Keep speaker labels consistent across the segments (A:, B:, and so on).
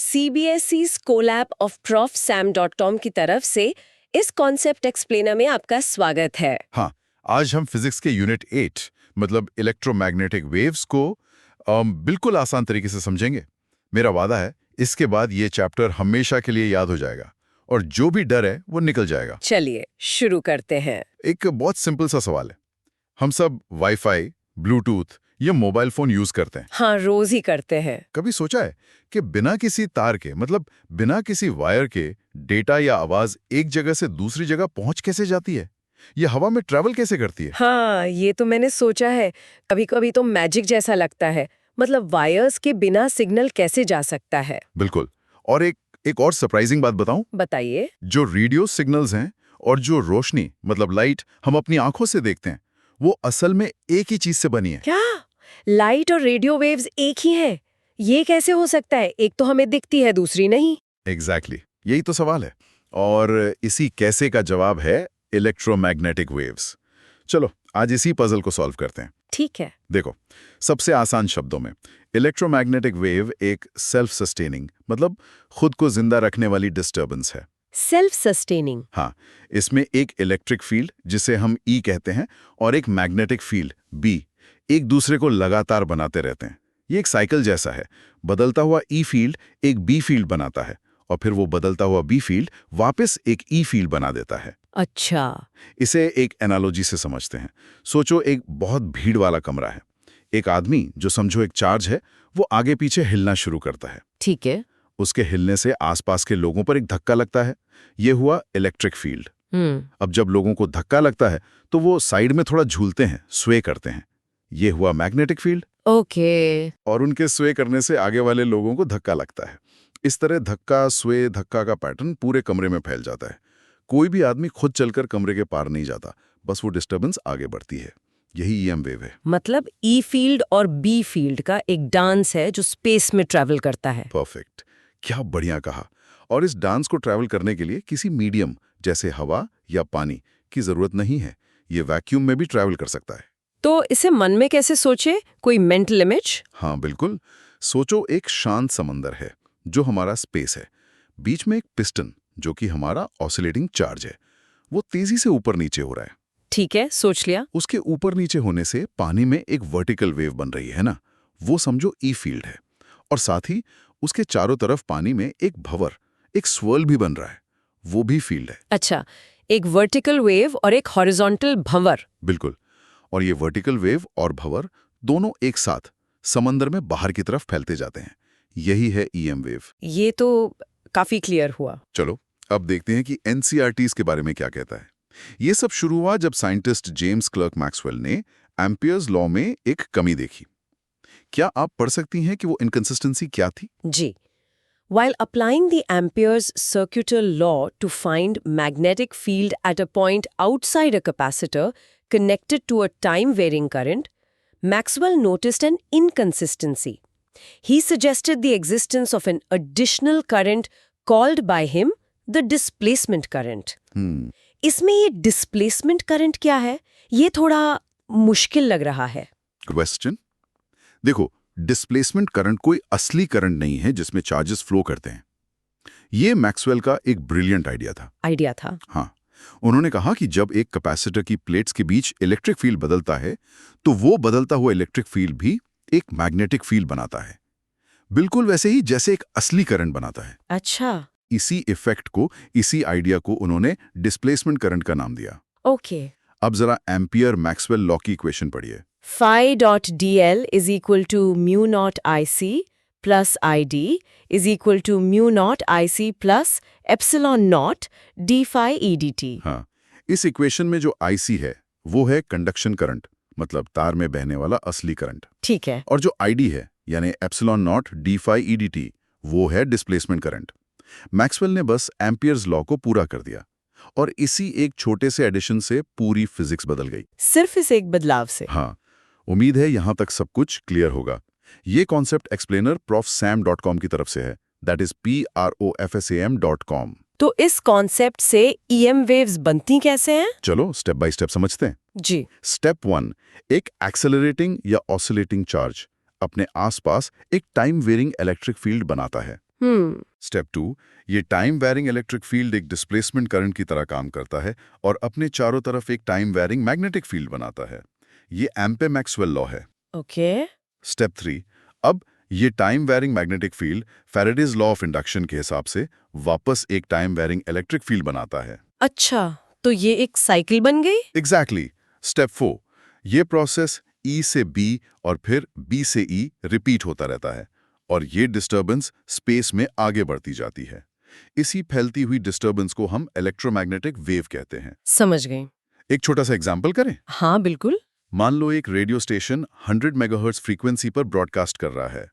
A: CBSE स्कोलैब of profsam.com की तरफ से इस कॉन्सेप्ट एक्सप्लेनर में आपका स्वागत है।
B: हाँ, आज हम फिजिक्स के यूनिट 8 मतलब इलेक्ट्रोमैग्नेटिक वेव्स को बिल्कुल आसान तरीके से समझेंगे। मेरा वादा है इसके बाद ये चैप्टर हमेशा के लिए याद हो जाएगा और जो भी डर है वो निकल जाएगा।
A: चलिए शुरू करते हैं।
B: एक बहुत सिंपल सा सवाल है, हम सब वाईफाई, ब्लूटूथ या मोबाइल फोन यूज करते हैं।
A: हाँ, रोज ही करते हैं।
B: कभी सोचा है कि बिना किसी तार के मतलब बिना किसी वायर के डेटा या आवाज एक जगह से दूसरी जगह पहुंच कैसे जाती है? ये हवा में ट्रैवल कैसे करती है?
A: हाँ, ये तो मैंने सोचा है। कभी कभी तो मैजिक जैसा लगता है। मतलब वायर्स के बिना सिग्नल कैसे जा सकता है।
B: बिल्कुल। और एक और सरप्राइजिंग बात बताऊं?
A: बताइए।
B: जो रेडियो सिग्नल्स हैं और जो रोशनी मतलब लाइट हम अपनी आंखों से देखते हैं, वो असल में एक ही चीज से बनी है।
A: क्या लाइट और रेडियो वेव्स एक ही हैं? ये कैसे हो सकता है? एक तो हमें दिखती है, दूसरी नहीं।
B: एग्जैक्टली, यही तो सवाल है। और इसी कैसे का जवाब है इलेक्ट्रोमैग्नेटिक वेव्स। चलो आज इसी पजल को सॉल्व करते हैं।
A: ठीक है।
B: देखो, सबसे आसान शब्दों में इलेक्ट्रोमैग्नेटिक वेव एक सेल्फ सस्टेनिंग मतलब खुद को जिंदा रखने वाली डिस्टर्बेंस है।
A: Self sustaining.
B: हाँ, इसमें एक इलेक्ट्रिक फील्ड जिसे हम ई कहते हैं और एक मैग्नेटिक फील्ड बी एक दूसरे को लगातार बनाते रहते हैं। ये एक साइकिल जैसा है। बदलता हुआ ई फील्ड एक बी फील्ड बनाता है और फिर वो बदलता हुआ बी फील्ड वापस एक ई फील्ड बना देता है।
A: अच्छा।
B: इसे एक एनालॉजी से समझते हैं। सोचो एक बहुत भीड़ वाला कमरा है। एक आदमी जो समझो एक चार्ज है, वो आगे पीछे हिलना शुरू करता है।
A: ठीक है।
B: उसके हिलने से आसपास के लोगों पर एक धक्का लगता है। ये हुआ इलेक्ट्रिक फील्ड। अब जब लोगों को धक्का लगता है तो वो साइड में थोड़ा झूलते हैं, स्वे करते हैं। ये हुआ मैग्नेटिक फील्ड।
A: ओके।
B: और उनके स्वे करने से आगे वाले लोगों को धक्का लगता है। इस तरह धक्का स्वे धक्का का पैटर्न पूरे कमरे में फैल जाता है। कोई भी आदमी खुद चलकर कमरे के पार नहीं जाता, बस वो डिस्टर्बेंस आगे बढ़ती है। यही ईएम वेव है।
A: मतलब ई फील्ड और बी फील्ड का एक डांस है जो स्पेस में ट्रैवल करता है।
B: परफेक्ट, क्या बढ़िया कहा। और इस डांस को ट्रैवल करने के लिए किसी मीडियम जैसे हवा या पानी की जरूरत नहीं है। ये वैक्यूम में भी ट्रैवल कर सकता है।
A: तो इसे मन में कैसे सोचे? कोई मेंटल इमेज?
B: हाँ बिल्कुल। सोचो एक शांत समंदर है जो हमारा स्पेस है। बीच में एक पिस्टन जो कि हमारा ऑसिलेटिंग चार्ज है। वो तेजी से ऊपर नीचे हो रहा है।
A: ठीक है, सोच लिया।
B: उसके ऊपर नीचे होने से पानी में एक वर्टिकल वेव बन रही है ना, वो समझो ई फील्ड है। और साथ ही उसके चारों तरफ पानी में एक भंवर, एक स्वर्ल भी बन रहा है, वो भी फील्ड है।
A: अच्छा, एक वर्टिकल वेव और एक हॉरिजॉन्टल भंवर।
B: बिल्कुल। और ये वर्टिकल वेव और भंवर दोनों एक साथ समंदर में बाहर की तरफ फैलते जाते हैं। यही है ईएम वेव।
A: ये तो काफी क्लियर हुआ।
B: चलो अब देखते हैं कि एनसीईआरटीज़ के बारे में क्या कहता है। ये सब शुरू हुआ जब साइंटिस्ट जेम्स क्लर्क मैक्सवेल ने एम्पियर्स लॉ में एक कमी देखी। क्या आप पढ़ सकती हैं कि वो इनकंसिस्टेंसी क्या थी?
A: जी। While applying the Ampere's circuital law to find magnetic field at a point outside a capacitor connected to a time-varying current, Maxwell noticed an inconsistency. He suggested the existence of an additional current called by him the displacement current. इसमें ये displacement current क्या है? ये थोड़ा मुश्किल लग रहा है।
B: क्वेश्चन देखो, डिस्प्लेसमेंट करंट कोई असली करंट नहीं है जिसमें चार्जेस फ्लो करते हैं। ये मैक्सवेल का एक ब्रिलियंट आइडिया था। हाँ, उन्होंने कहा कि जब एक कैपेसिटर की प्लेट्स के बीच इलेक्ट्रिक फील्ड बदलता है तो वो बदलता हुआ इलेक्ट्रिक फील्ड भी एक मैग्नेटिक फील्ड बनाता है, बिल्कुल वैसे ही जैसे एक असली करंट बनाता है।
A: अच्छा।
B: इसी इफेक्ट को, इसी आइडिया को उन्होंने डिस्प्लेसमेंट करंट का नाम दिया।
A: ओके।
B: अब जरा एम्पियर मैक्सवेल लॉ की इक्वेशन पढ़िए।
A: Phi dot dl is equal to mu naught IC plus ID is equal to mu naught IC plus epsilon naught d phi e dt.
B: हाँ, इस equation में जो IC है वो है कंडक्शन करंट, मतलब तार में बहने वाला असली करंट।
A: ठीक है।
B: और जो ID है यानी epsilon naught d phi E d t, वो है डिस्प्लेसमेंट करंट। मैक्सवेल ने बस एम्पियर्स लॉ को पूरा कर दिया और इसी एक छोटे से एडिशन से पूरी फिजिक्स बदल गई।
A: सिर्फ इस एक बदलाव से।
B: हाँ, उम्मीद है यहां तक सब कुछ क्लियर होगा। ये कॉन्सेप्ट एक्सप्लेनर profsam.com की तरफ से है, दैट इज profsam.com।
A: तो इस कॉन्सेप्ट से ईएम वेव्स बनती कैसे हैं?
B: चलो स्टेप बाय स्टेप समझते हैं।
A: जी।
B: स्टेप 1, एक एक्सेलरेटिंग या ऑसिलेटिंग चार्ज अपने आसपास एक टाइम वेरिंग इलेक्ट्रिक फील्ड बनाता है। स्टेप 2, ये टाइम वेरिंग इलेक्ट्रिक फील्ड एक डिस्प्लेसमेंट करंट की तरह काम करता है और अपने चारों तरफ एक टाइम वेरिंग मैग्नेटिक फील्ड बनाता है। ये एम्पे-मैक्सवेल लॉ है।
A: ओके।
B: स्टेप 3, अब ये time varying magnetic field Faraday's law of induction के हिसाब से वापस एक टाइम वेरिंग इलेक्ट्रिक फील्ड बनाता है।
A: अच्छा, तो ये एक साइकिल बन गई?
B: एग्जैक्टली। स्टेप 4, ये प्रोसेस E से B और फिर B से E रिपीट होता रहता है और ये डिस्टर्बेंस स्पेस में आगे बढ़ती जाती है। इसी फैलती हुई डिस्टर्बेंस को हम इलेक्ट्रोमैग्नेटिक वेव कहते हैं।
A: समझ गई।
B: एक छोटा सा एग्जांपल करें।
A: हाँ, बिल्कुल।
B: मान लो एक रेडियो स्टेशन 100 मेगाहर्ट्ज फ्रीक्वेंसी पर ब्रॉडकास्ट कर रहा है।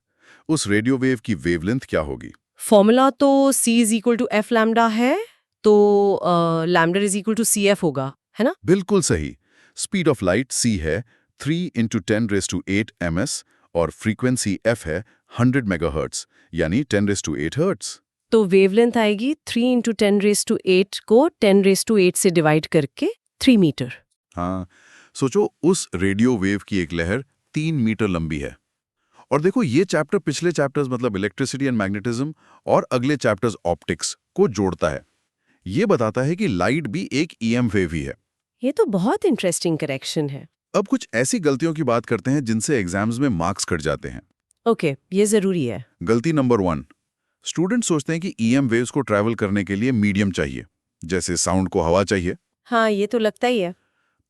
B: उस रेडियो वेव की वेवलेंथ क्या होगी?
A: फॉर्मूला तो C = F लैम्डा है, तो लैम्डा = CF होगा, है ना?
B: बिल्कुल सही। स्पीड ऑफ लाइट c है 3 × 10⁸ ms और फ्रीक्वेंसी f है 100 मेगाहर्ट्ज यानी 10⁸ हर्ट्ज।
A: तो वेवलेंथ आएगी 3 × 10⁸ को 10⁸ से डिवाइड करके 3 मीटर।
B: हाँ, सोचो उस रेडियो वेव की एक लहर 3 मीटर लंबी है। और देखो ये चैप्टर पिछले चैप्टर्स मतलब इलेक्ट्रिसिटी एंड मैग्नेटिज्म और अगले चैप्टर्स ऑप्टिक्स को जोड़ता है। ये बताता है कि लाइट भी एक EM वेव ही है।
A: ये तो बहुत इंटरेस्टिंग करेक्शन है।
B: अब कुछ ऐसी गलतियों की बात करते हैं जिनसे एग्जाम्स में मार्क्स कट जाते हैं।
A: ओके, ये जरूरी है।
B: गलती नंबर 1, स्टूडेंट सोचते हैं कि EM वेव्स को ट्रैवल करने के लिए मीडियम चाहिए, जैसे साउंड को हवा चाहिए।
A: हाँ, ये तो लगता ही है।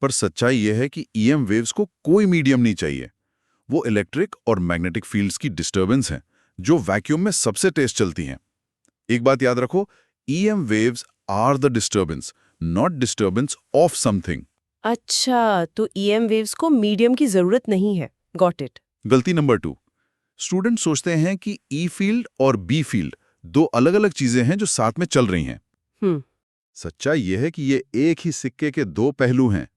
B: पर सच्चाई यह है कि EM वेव्स को कोई मीडियम नहीं चाहिए। वो इलेक्ट्रिक और मैग्नेटिक फील्ड्स की डिस्टर्बेंस हैं, जो वैक्यूम में सबसे तेज चलती हैं। एक बात याद रखो, EM waves are the disturbance, not disturbance of something.
A: अच्छा, तो EM वेव्स को मीडियम की जरूरत नहीं है। Got it.
B: गलती नंबर 2, स्टूडेंट सोचते हैं कि E फील्ड और B फील्ड दो अलग-अलग चीजें हैं जो साथ में चल रही हैं। सच्चाई यह है कि ये एक ही सिक्के के दो पहलू हैं।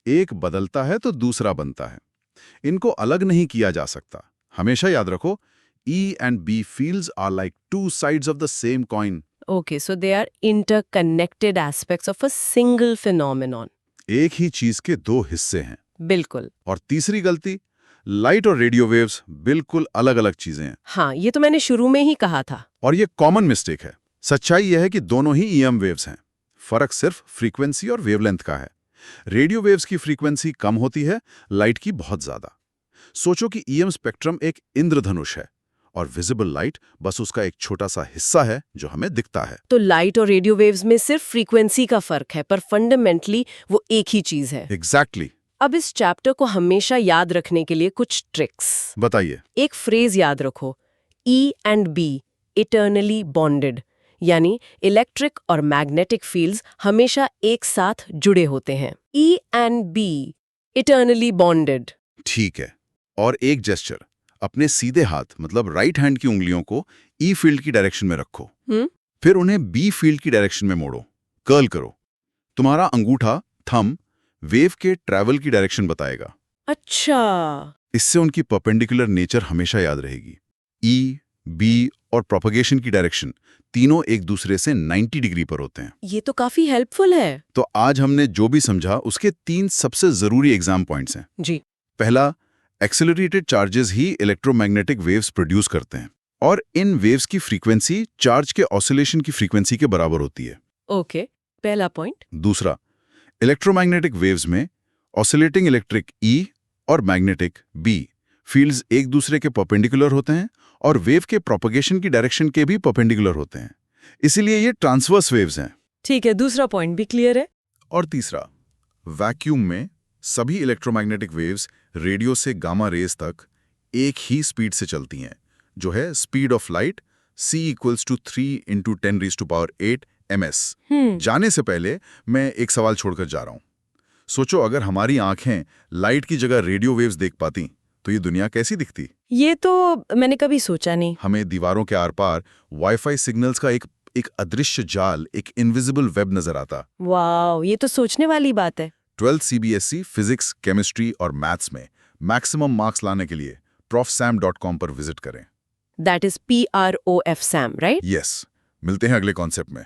B: एक बदलता है तो दूसरा बनता है। इनको अलग नहीं किया जा सकता। हमेशा याद रखो, E and B fields are like two sides of the same coin.
A: Okay, so they are interconnected aspects of a single phenomenon.
B: एक ही चीज के दो हिस्से हैं।
A: बिल्कुल।
B: और तीसरी गलती, लाइट और रेडियो वेव्स बिल्कुल अलग-अलग चीजें हैं।
A: हाँ, ये तो मैंने शुरू में ही कहा था।
B: और ये कॉमन मिस्टेक है। सच्चाई यह है कि दोनों ही EM वेव्स हैं। फर्क सिर्फ फ्रीक्वेंसी और वेवलेंथ का है। रेडियो वेव्स की फ्रीक्वेंसी कम होती है, लाइट की बहुत ज्यादा। सोचो कि EM स्पेक्ट्रम एक इंद्रधनुष है और विजिबल लाइट बस उसका एक छोटा सा हिस्सा है जो हमें दिखता है।
A: तो लाइट और रेडियो वेव्स में सिर्फ फ्रीक्वेंसी का फर्क है, पर फंडामेंटली वो एक ही चीज है।
B: एग्जैक्टली।
A: अब इस चैप्टर को हमेशा याद रखने के लिए कुछ ट्रिक्स
B: बताइए।
A: एक फ्रेज याद रखो, E and B eternally bonded, यानी इलेक्ट्रिक और मैग्नेटिक फील्ड्स हमेशा एक साथ जुड़े होते हैं। E and B eternally bonded.
B: ठीक है। और एक जेस्चर, अपने सीधे हाथ मतलब राइट हैंड की उंगलियों को E फील्ड की डायरेक्शन में रखो। फिर उन्हें B फील्ड की डायरेक्शन में मोड़ो, कर्ल करो। तुम्हारा अंगूठा, थंब, वेव के ट्रैवल की डायरेक्शन बताएगा।
A: अच्छा।
B: इससे उनकी परपेंडिकुलर नेचर हमेशा याद रहेगी। E, B और प्रोपगेशन की डायरेक्शन तीनों एक दूसरे से 90 डिग्री पर होते हैं।
A: ये तो काफी हेल्पफुल है।
B: तो आज हमने जो भी समझा उसके 3 सबसे जरूरी एग्जाम पॉइंट्स हैं।
A: जी।
B: पहला, एक्सेलरेटेड चार्जेस ही इलेक्ट्रोमैग्नेटिक वेव्स प्रोड्यूस करते हैं और इन वेव्स की फ्रीक्वेंसी चार्ज के ऑसिलेशन की फ्रीक्वेंसी के बराबर होती है।
A: ओके, पहला पॉइंट।
B: दूसरा, इलेक्ट्रोमैग्नेटिक वेव्स में ऑसिलेटिंग इलेक्ट्रिक E और मैग्नेटिक B फील्ड्स एक दूसरे के परपेंडिकुलर होते हैं और वेव के प्रोपगेशन की डायरेक्शन के भी परपेंडिकुलर होते हैं। इसीलिए ये ट्रांसवर्स वेव्स हैं।
A: ठीक है, दूसरा पॉइंट भी क्लियर है।
B: और तीसरा, वैक्यूम में सभी इलेक्ट्रोमैग्नेटिक वेव्स रेडियो से गामा रेज तक एक ही स्पीड से चलती हैं, जो है speed of light c = 3 × 10⁸ ms। जाने से पहले मैं एक सवाल छोड़कर जा रहा हूं। सोचो अगर हमारी आंखें लाइट की जगह रेडियो वेव्स देख पाती तो ये दुनिया कैसी दिखती?
A: ये तो मैंने कभी सोचा नहीं।
B: हमें दीवारों के आर पार वाईफाई सिग्नल्स का एक अदृश्य जाल, एक इनविजिबल वेब नजर आता।
A: वाव, ये तो सोचने वाली बात है।
B: 12th CBSE फिजिक्स, केमिस्ट्री और मैथ्स में मैक्सिमम मार्क्स लाने के लिए profsam.com पर विजिट करें।
A: That is PROF Sam, right?
B: Yes. मिलते हैं अगले कॉन्सेप्ट में।